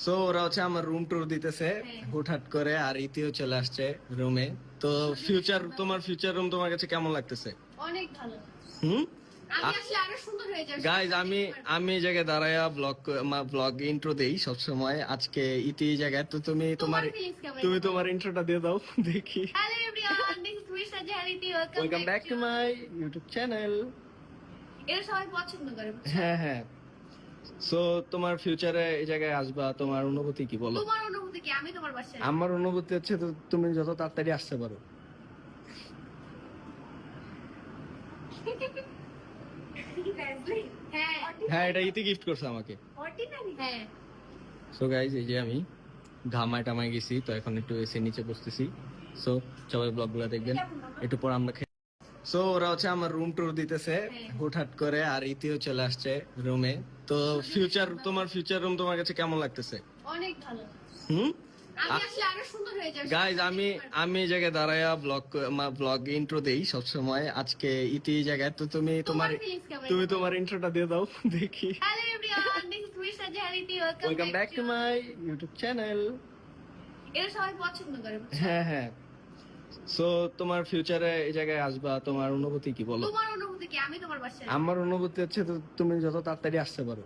So ওরা হচ্ছে আমার রুম ট্যুর দিতেছে হুটহাট করে, আর ইতিও চলে আসছে রুমে। তো তোমার ফিউচার রুম তোমার কাছে কেমন লাগতেছে? অনেক ভালো। হুম আমি আসলে আরো সুন্দর হয়ে যাবে গাইজ, আমি এই জায়গায় দাঁড়ায়া ব্লগ ইন্ট্রো দেই সব সময়। আজকে ইতি এই জায়গায়, তো তুমি তোমার ইন্ট্রোটা দিয়ে দাও দেখি। Hello everyone, this is mister জাহারিতি। Welcome back to my YouTube channel. এরা সবাই পছন্দ করে। হ্যাঁ হ্যাঁ। সো তোমার ফিউচারে এই জায়গায় আসবা, তোমার অনুভূতি কি বলো? তোমার অনুভূতি কি? আমি তোমার বাসায়। আমার অনুভূতি হচ্ছে তো তুমি যত তাড়াতাড়ি আসতে পারো। হ্যাঁ, এটা ইতি গিফট করছে আমাকে। হ্যাঁ। সো গাইজ, এই যে আমি ঘামায় টামায় গেছি, তো এখন একটু এসে নিচে বসতেছি। সো সবাই ব্লগগুলো দেখবেন, একটু পর আমরা সো ওরা হচ্ছে আমার রুম ট্যুর দিতেছে হুটহাট করে, আর ইতিও চলে আসছে রুমে। তো তোমার ফিউচার রুম তোমার কাছে কেমন লাগতেছে? অনেক ভালো। হুম আমি আসলে আরো সুন্দর হয়ে যাবে গাইজ, আমি এই জায়গায় দাঁড়ায়া ব্লগ ইন্ট্রো দেই সব সময়। আজকে ইতি এই জায়গায়, তো তুমি তোমার ইন্ট্রোটা দিয়ে দাও দেখি। Hello everyone, this is mister জাহারিতি। Welcome back to my YouTube channel. এরা সবাই পছন্দ করে। হ্যাঁ হ্যাঁ। সো তোমার ফিউচারে এই জায়গায় আসবা, তোমার অনুভূতি কি বলো? তোমার অনুভূতি কি? আমি তোমার বাসায়। আমার অনুভূতি হচ্ছে তো তুমি যত তাড়াতাড়ি আসতে পারো।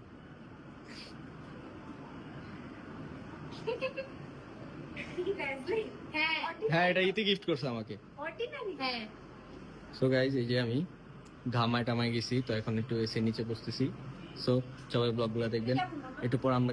হ্যাঁ, এটা ইতি গিফট করছে আমাকে। হ্যাঁ। সো গাইজ, এই যে আমি ঘামায় টামায় গেছি, তো এখন একটু এসে নিচে বসতেছি। সো সবাই ব্লগগুলো দেখবেন, একটু পর আমরা